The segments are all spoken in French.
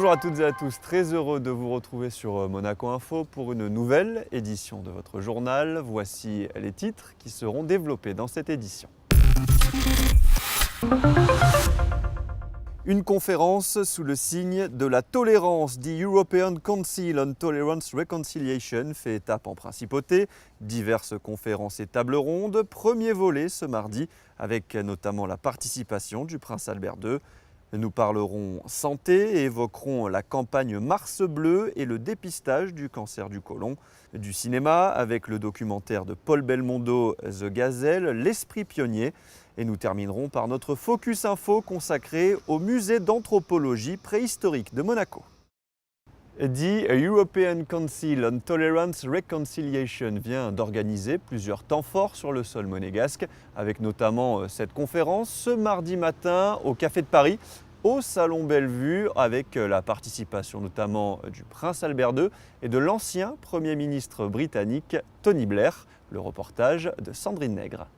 Bonjour à toutes et à tous, très heureux de vous retrouver sur Monaco Info pour une nouvelle édition de votre journal. Voici les titres qui seront développés dans cette édition. Une conférence sous le signe de la tolérance. The European Council on Tolerance Reconciliation fait étape en principauté. Diverses conférences et tables rondes. Premier volet ce mardi avec notamment la participation du prince Albert II. Nous parlerons santé et évoquerons la campagne Mars Bleu et le dépistage du cancer du côlon. Du cinéma avec le documentaire de Paul Belmondo, The Gazelle, l'esprit pionnier. Et nous terminerons par notre Focus Info consacré au musée d'anthropologie préhistorique de Monaco. The European Council on Tolerance Reconciliation vient d'organiser plusieurs temps forts sur le sol monégasque, avec notamment cette conférence ce mardi matin au Café de Paris, au Salon Bellevue, avec la participation notamment du prince Albert II et de l'ancien Premier ministre britannique Tony Blair. Le reportage de Sandrine Nègre.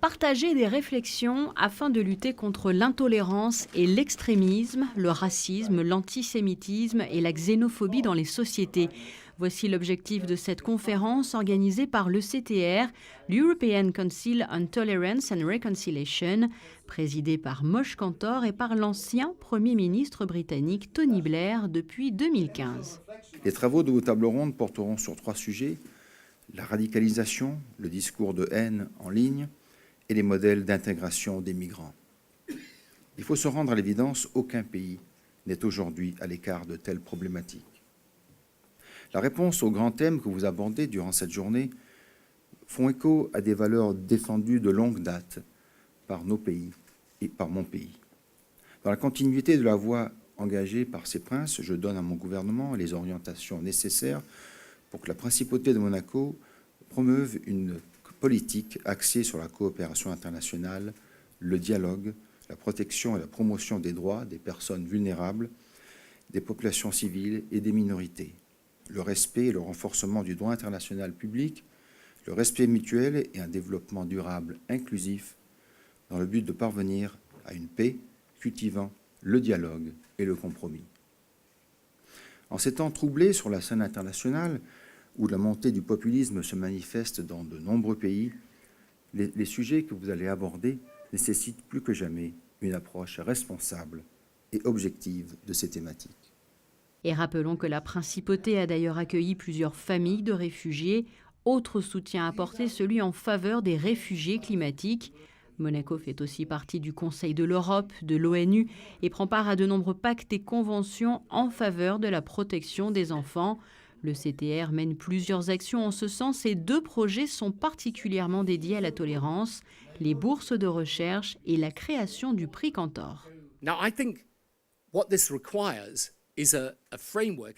Partager des réflexions afin de lutter contre l'intolérance et l'extrémisme, le racisme, l'antisémitisme et la xénophobie dans les sociétés. Voici l'objectif de cette conférence organisée par l'ECTR, l'European Council on Tolerance and Reconciliation, présidée par Mosh Kantor et par l'ancien Premier ministre britannique Tony Blair depuis 2015. Les travaux de vos tables rondes porteront sur 3 sujets: la radicalisation, le discours de haine en ligne, et les modèles d'intégration des migrants. Il faut se rendre à l'évidence, aucun pays n'est aujourd'hui à l'écart de telles problématiques. La réponse aux grands thèmes que vous abordez durant cette journée font écho à des valeurs défendues de longue date par nos pays et par mon pays. Dans la continuité de la voie engagée par ces princes, je donne à mon gouvernement les orientations nécessaires pour que la principauté de Monaco promeuve une politique axée sur la coopération internationale, le dialogue, la protection et la promotion des droits des personnes vulnérables, des populations civiles et des minorités, le respect et le renforcement du droit international public, le respect mutuel et un développement durable inclusif dans le but de parvenir à une paix cultivant le dialogue et le compromis. En ces temps troublés sur la scène internationale, où la montée du populisme se manifeste dans de nombreux pays, les sujets que vous allez aborder nécessitent plus que jamais une approche responsable et objective de ces thématiques. Et rappelons que la principauté a d'ailleurs accueilli plusieurs familles de réfugiés. Autre soutien apporté, celui en faveur des réfugiés climatiques. Monaco fait aussi partie du Conseil de l'Europe, de l'ONU et prend part à de nombreux pactes et conventions en faveur de la protection des enfants. Le CTR mène plusieurs actions en ce sens et 2 projets sont particulièrement dédiés à la tolérance, les bourses de recherche et la création du prix Kantor.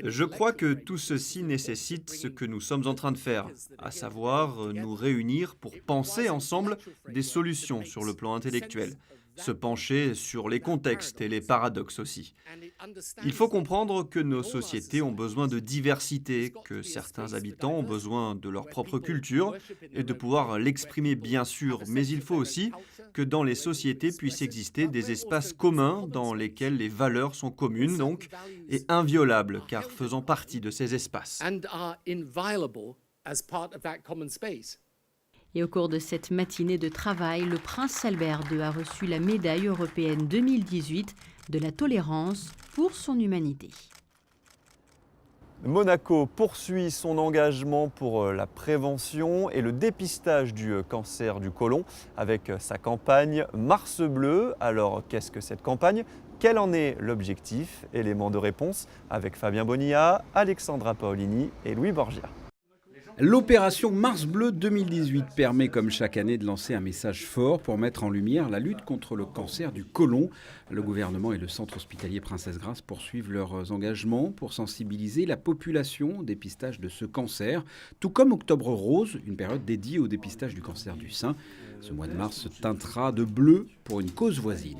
Je crois que tout ceci nécessite ce que nous sommes en train de faire, à savoir nous réunir pour penser ensemble des solutions sur le plan intellectuel, se pencher sur les contextes et les paradoxes aussi. Il faut comprendre que nos sociétés ont besoin de diversité, que certains habitants ont besoin de leur propre culture et de pouvoir l'exprimer bien sûr, mais il faut aussi que dans les sociétés puissent exister des espaces communs dans lesquels les valeurs sont communes donc et inviolables car faisant partie de ces espaces. Et au cours de cette matinée de travail, le prince Albert II a reçu la médaille européenne 2018 de la tolérance pour son humanité. Monaco poursuit son engagement pour la prévention et le dépistage du cancer du côlon avec sa campagne Mars Bleu. Alors qu'est-ce que cette campagne ? Quel en est l'objectif ? Élément de réponse avec Fabien Bonilla, Alexandra Paolini et Louis Borgia. L'opération Mars Bleu 2018 permet, comme chaque année, de lancer un message fort pour mettre en lumière la lutte contre le cancer du côlon. Le gouvernement et le centre hospitalier Princesse Grace poursuivent leurs engagements pour sensibiliser la population au dépistage de ce cancer, tout comme Octobre Rose, une période dédiée au dépistage du cancer du sein. Ce mois de mars se teintera de bleu pour une cause voisine.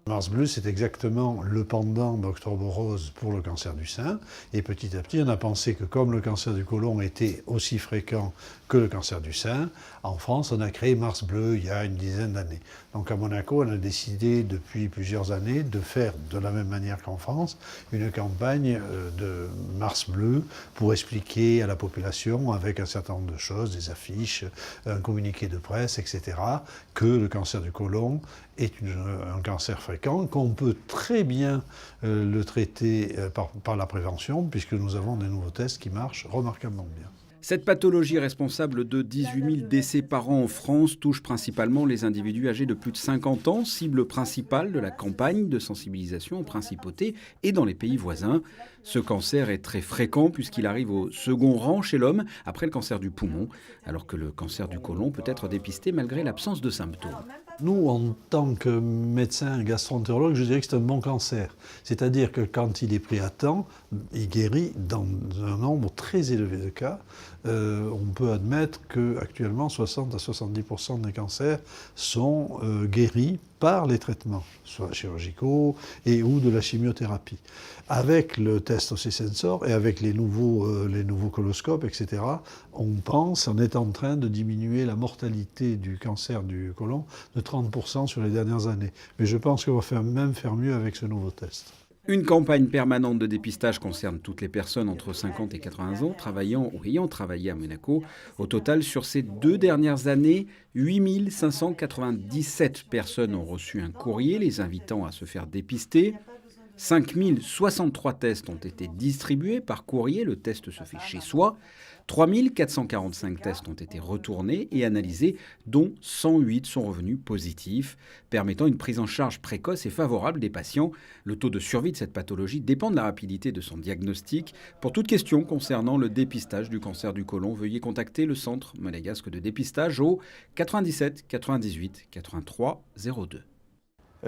Mars Bleu, c'est exactement le pendant d'Octobre Rose pour le cancer du sein. Et petit à petit, on a pensé que comme le cancer du côlon était aussi fréquent que le cancer du sein, en France, on a créé Mars Bleu il y a une dizaine d'années. Donc à Monaco, on a décidé depuis plusieurs années de faire de la même manière qu'en France une campagne de Mars Bleu pour expliquer à la population, avec un certain nombre de choses, des affiches, un communiqué de presse, etc., que le cancer du côlon est un cancer fréquent, qu'on peut très bien le traiter par la prévention, puisque nous avons des nouveaux tests qui marchent remarquablement bien. Cette pathologie responsable de 18 000 décès par an en France touche principalement les individus âgés de plus de 50 ans, cible principale de la campagne de sensibilisation en principauté et dans les pays voisins. Ce cancer est très fréquent puisqu'il arrive au second rang chez l'homme après le cancer du poumon, alors que le cancer du côlon peut être dépisté malgré l'absence de symptômes. Nous, en tant que médecin gastro-entérologue, je dirais que c'est un bon cancer. C'est-à-dire que quand il est pris à temps, il guérit dans un nombre très élevé de cas. On peut admettre qu'actuellement, 60 à 70% des cancers sont guéris par les traitements, soit chirurgicaux ou de la chimiothérapie. Avec le test OC-Sensor et avec les nouveaux coloscopes, etc., on est en train de diminuer la mortalité du cancer du côlon de 30% sur les dernières années. Mais je pense qu'on va même faire mieux avec ce nouveau test. Une campagne permanente de dépistage concerne toutes les personnes entre 50 et 80 ans travaillant ou ayant travaillé à Monaco. Au total, sur ces 2 dernières années, 8 597 personnes ont reçu un courrier les invitant à se faire dépister. 5 063 tests ont été distribués par courrier, le test se fait chez soi. 3 445 tests ont été retournés et analysés, dont 108 sont revenus positifs, permettant une prise en charge précoce et favorable des patients. Le taux de survie de cette pathologie dépend de la rapidité de son diagnostic. Pour toute question concernant le dépistage du cancer du côlon, veuillez contacter le Centre monégasque de dépistage au 97 98 83 02.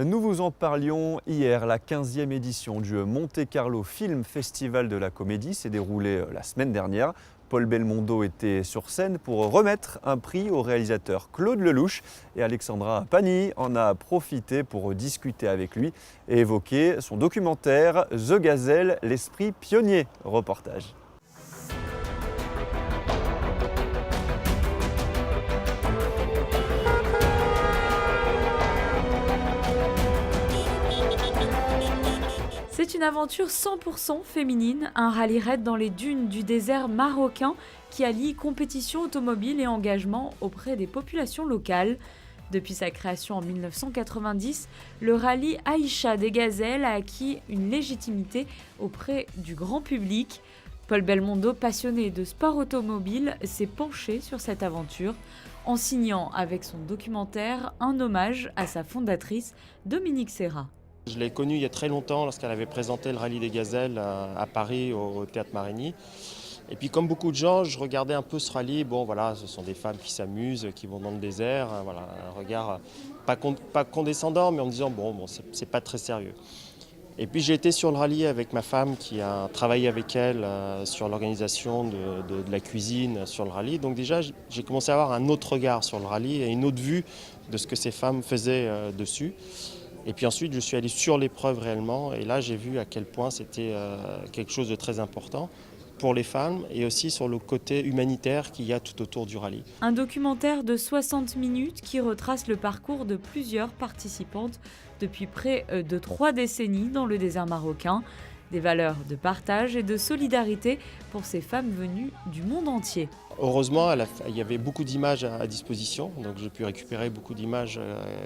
Nous vous en parlions hier, la 15e édition du Monte Carlo Film Festival de la Comédie s'est déroulée la semaine dernière. Paul Belmondo était sur scène pour remettre un prix au réalisateur Claude Lelouch et Alexandra Pagny en a profité pour discuter avec lui et évoquer son documentaire The Gazelle, l'esprit pionnier. Reportage. C'est une aventure 100% féminine, un rallye raid dans les dunes du désert marocain qui allie compétition automobile et engagement auprès des populations locales. Depuis sa création en 1990, le rallye Aïcha des Gazelles a acquis une légitimité auprès du grand public. Paul Belmondo, passionné de sport automobile, s'est penché sur cette aventure en signant avec son documentaire un hommage à sa fondatrice, Dominique Serra. Je l'ai connue il y a très longtemps lorsqu'elle avait présenté le rallye des Gazelles à Paris au Théâtre Marigny. Et puis comme beaucoup de gens, je regardais un peu ce rallye. Bon voilà, ce sont des femmes qui s'amusent, qui vont dans le désert. Voilà, un regard pas condescendant, mais en me disant bon c'est pas très sérieux. Et puis j'ai été sur le rallye avec ma femme qui a travaillé avec elle sur l'organisation de la cuisine sur le rallye. Donc déjà j'ai commencé à avoir un autre regard sur le rallye et une autre vue de ce que ces femmes faisaient dessus. Et puis ensuite, je suis allé sur l'épreuve réellement et là, j'ai vu à quel point c'était quelque chose de très important pour les femmes et aussi sur le côté humanitaire qu'il y a tout autour du rallye. Un documentaire de 60 minutes qui retrace le parcours de plusieurs participantes depuis près de 3 décennies dans le désert marocain. Des valeurs de partage et de solidarité pour ces femmes venues du monde entier. Heureusement, il y avait beaucoup d'images à disposition, donc j'ai pu récupérer beaucoup d'images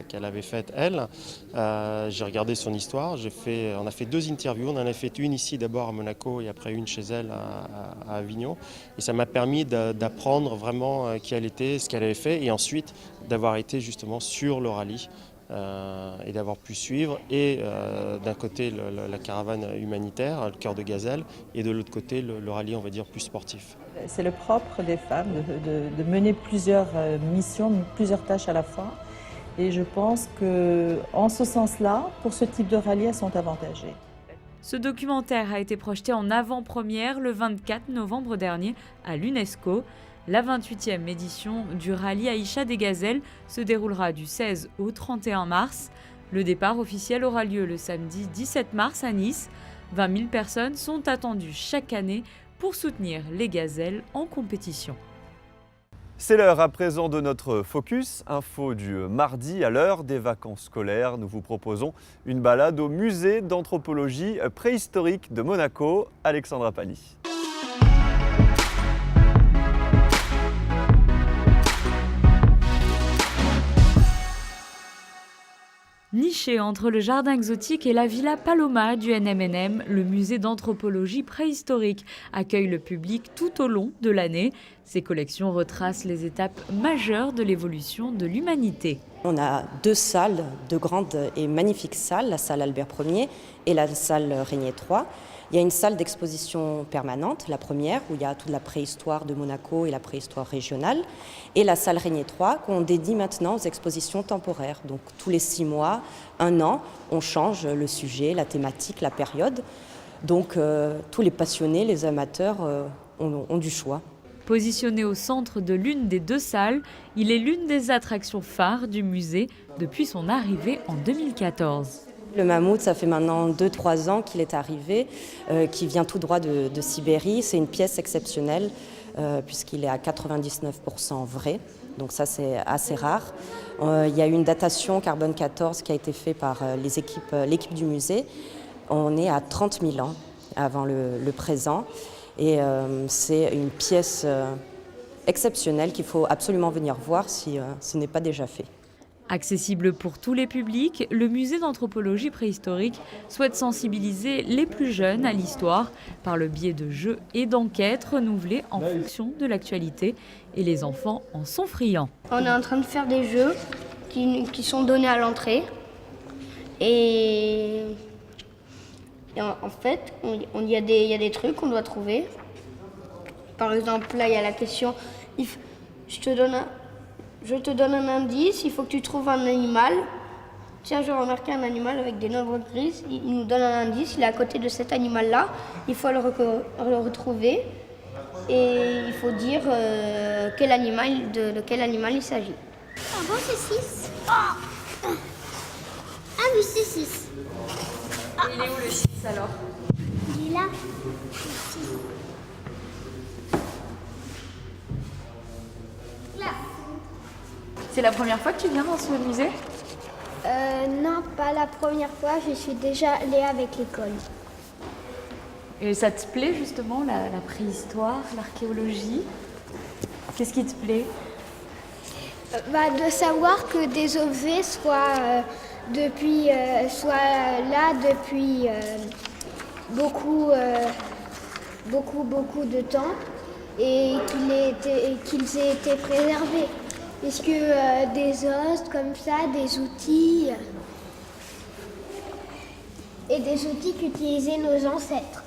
qu'elle avait faites elle. J'ai regardé son histoire, on a fait 2 interviews, on en a fait une ici d'abord à Monaco et après une chez elle à Avignon. Et ça m'a permis d'apprendre vraiment qui elle était, ce qu'elle avait fait et ensuite d'avoir été justement sur le rallye. Et d'avoir pu suivre et d'un côté la caravane humanitaire, le cœur de Gazelle, et de l'autre côté le rallye on va dire plus sportif. C'est le propre des femmes de mener plusieurs missions, plusieurs tâches à la fois et je pense qu'en ce sens-là, pour ce type de rallye, elles sont avantagées. Ce documentaire a été projeté en avant-première le 24 novembre dernier à l'UNESCO. La 28e édition du rallye Aïcha des Gazelles se déroulera du 16 au 31 mars. Le départ officiel aura lieu le samedi 17 mars à Nice. 20 000 personnes sont attendues chaque année pour soutenir les gazelles en compétition. C'est l'heure à présent de notre focus info du mardi. À l'heure des vacances scolaires, nous vous proposons une balade au musée d'anthropologie préhistorique de Monaco. Alexandra Pani. Niché entre le jardin exotique et la Villa Paloma du NMNM, le musée d'anthropologie préhistorique accueille le public tout au long de l'année. Ses collections retracent les étapes majeures de l'évolution de l'humanité. On a 2 salles, 2 grandes et magnifiques salles, la salle Albert Ier et la salle Régnier III. Il y a une salle d'exposition permanente, la première, où il y a toute la préhistoire de Monaco et la préhistoire régionale, et la salle Régnier III, qu'on dédie maintenant aux expositions temporaires. Donc tous les 6 mois, 1 an, on change le sujet, la thématique, la période. Donc tous les passionnés, les amateurs ont du choix. Positionné au centre de l'une des 2 salles, il est l'une des attractions phares du musée depuis son arrivée en 2014. Le mammouth, ça fait maintenant 2-3 ans qu'il est arrivé, qui vient tout droit de Sibérie. C'est une pièce exceptionnelle puisqu'il est à 99% vrai, donc ça c'est assez rare. Il y a eu une datation carbone 14 qui a été faite par l'équipe du musée. On est à 30 000 ans avant le présent et c'est une pièce exceptionnelle qu'il faut absolument venir voir si ce n'est pas déjà fait. Accessible pour tous les publics, le musée d'anthropologie préhistorique souhaite sensibiliser les plus jeunes à l'histoire par le biais de jeux et d'enquêtes renouvelés en fonction de l'actualité, et les enfants en sont friands. On est en train de faire des jeux qui sont donnés à l'entrée et en fait il y a des trucs qu'on doit trouver. Par exemple là il y a la question, je te donne un indice, il faut que tu trouves un animal. Tiens, j'ai remarqué un animal avec des nombres grises. Il nous donne un indice, il est à côté de cet animal-là. Il faut le retrouver et il faut dire de quel animal il s'agit. Ah bon, c'est 6 Ah oui, c'est 6. Il est où le 6 alors? Il est là. C'est la première fois que tu viens dans ce musée? Non, pas la première fois, je suis déjà allée avec l'école. Et ça te plaît justement, la préhistoire, l'archéologie? Qu'est-ce qui te plaît? De savoir que des objets soient là depuis beaucoup de temps et qu'ils aient été préservés. Est-ce que des os comme ça, des outils et des outils qu'utilisaient nos ancêtres?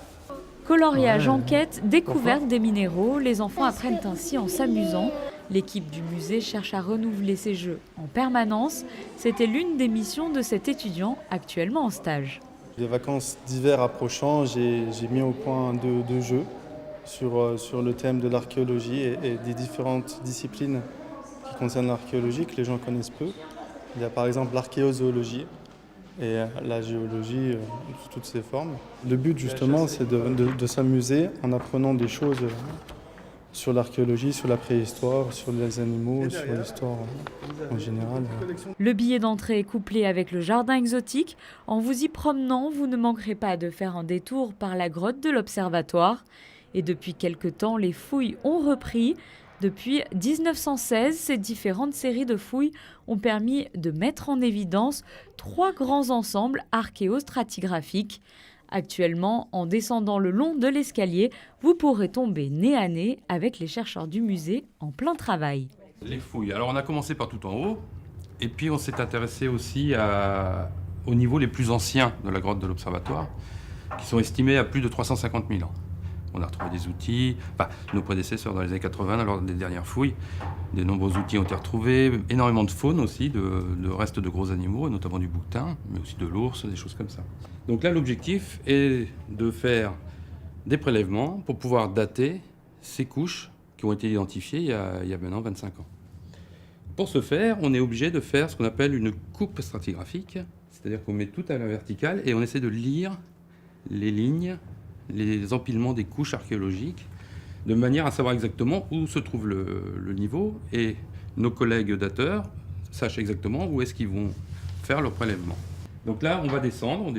Coloriage, enquête, découverte des minéraux, les enfants apprennent ainsi en s'amusant. L'équipe du musée cherche à renouveler ses jeux en permanence. C'était l'une des missions de cet étudiant actuellement en stage. Les vacances d'hiver approchant, j'ai mis au point 2 jeux sur le thème de l'archéologie et des différentes disciplines qui concernent l'archéologie que les gens connaissent peu. Il y a par exemple l'archéozoologie et la géologie sous toutes ses formes. Le but justement c'est de s'amuser en apprenant des choses sur l'archéologie, sur la préhistoire, sur les animaux, sur l'histoire en général. Le billet d'entrée est couplé avec le jardin exotique. En vous y promenant, vous ne manquerez pas de faire un détour par la grotte de l'Observatoire. Et depuis quelque temps, les fouilles ont repris. Depuis 1916, ces différentes séries de fouilles ont permis de mettre en évidence 3 grands ensembles archéostratigraphiques. Actuellement, en descendant le long de l'escalier, vous pourrez tomber nez à nez avec les chercheurs du musée en plein travail. Les fouilles. Alors on a commencé par tout en haut, et puis on s'est intéressé aussi aux niveaux les plus anciens de la grotte de l'Observatoire, qui sont estimés à plus de 350 000 ans. On a retrouvé des outils, nos prédécesseurs dans les années 80, lors des dernières fouilles, de nombreux outils ont été retrouvés, énormément de faune aussi, de restes de gros animaux, notamment du bouquetin, mais aussi de l'ours, des choses comme ça. Donc là, l'objectif est de faire des prélèvements pour pouvoir dater ces couches qui ont été identifiées il y a maintenant 25 ans. Pour ce faire, on est obligé de faire ce qu'on appelle une coupe stratigraphique, C'est-à-dire qu'on met tout à la verticale et on essaie de lire les lignes, les empilements des couches archéologiques, de manière à savoir exactement où se trouve le niveau, et nos collègues dateurs sachent exactement où est-ce qu'ils vont faire leur prélèvement. Donc là, on va descendre, on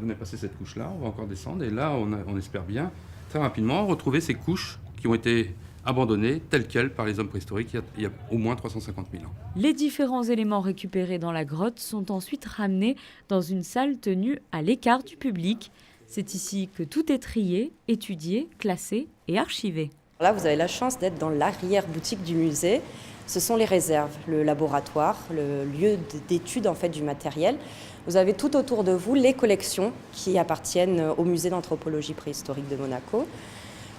est passé cette couche-là, on va encore descendre, et là, on espère bien, très rapidement, retrouver ces couches qui ont été abandonnées telles quelles par les hommes préhistoriques il y a au moins 350 000 ans. Les différents éléments récupérés dans la grotte sont ensuite ramenés dans une salle tenue à l'écart du public. C'est ici que tout est trié, étudié, classé et archivé. Là, vous avez la chance d'être dans l'arrière-boutique du musée. Ce sont les réserves, le laboratoire, le lieu d'étude en fait, du matériel. Vous avez tout autour de vous les collections qui appartiennent au musée d'anthropologie préhistorique de Monaco.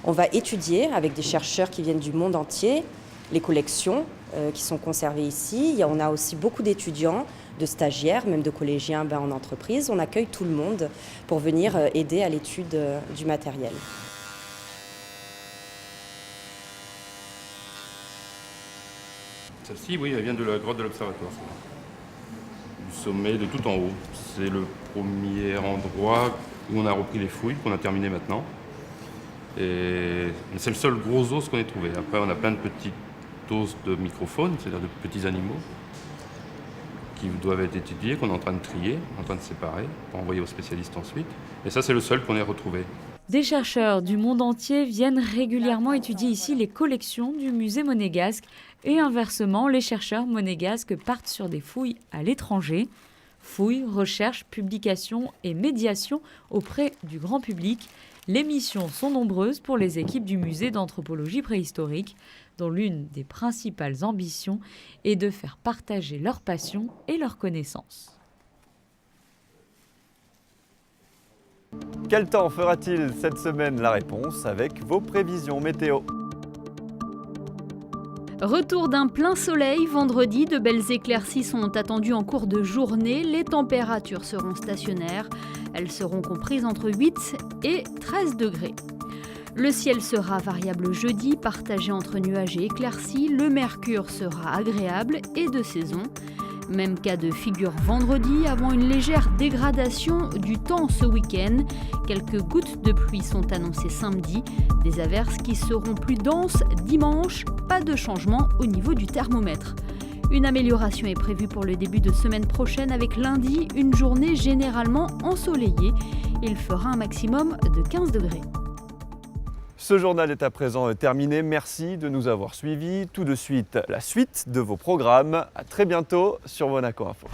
On va étudier avec des chercheurs qui viennent du monde entier les collections qui sont conservées ici. On a aussi beaucoup d'étudiants, de stagiaires, même de collégiens en entreprise. On accueille tout le monde pour venir aider à l'étude du matériel. Celle-ci, oui, elle vient de la grotte de l'Observatoire. Du sommet, de tout en haut. C'est le premier endroit où on a repris les fouilles, qu'on a terminé maintenant. Et c'est le seul gros os qu'on ait trouvé. Après, on a plein de petits os de microfaune, c'est-à-dire de petits animaux, qui doivent être étudiés, qu'on est en train de trier, en train de séparer, pour envoyer aux spécialistes ensuite. Et ça, c'est le seul qu'on ait retrouvé. Des chercheurs du monde entier viennent régulièrement étudier ici les collections du musée monégasque et inversement, les chercheurs monégasques partent sur des fouilles à l'étranger. Fouilles, recherches, publications et médiation auprès du grand public. Les missions sont nombreuses pour les équipes du musée d'anthropologie préhistorique, dont l'une des principales ambitions est de faire partager leur passion et leurs connaissances. Quel temps fera-t-il cette semaine? La réponse avec vos prévisions météo. Retour d'un plein soleil vendredi, de belles éclaircies sont attendues en cours de journée. Les températures seront stationnaires. Elles seront comprises entre 8 et 13 degrés. Le ciel sera variable jeudi, partagé entre nuages et éclaircies. Le mercure sera agréable et de saison. Même cas de figure vendredi, avant une légère dégradation du temps ce week-end. Quelques gouttes de pluie sont annoncées samedi, des averses qui seront plus denses dimanche, pas de changement au niveau du thermomètre. Une amélioration est prévue pour le début de semaine prochaine avec lundi, une journée généralement ensoleillée. Il fera un maximum de 15 degrés. Ce journal est à présent terminé. Merci de nous avoir suivis. Tout de suite, la suite de vos programmes. À très bientôt sur Monaco Info.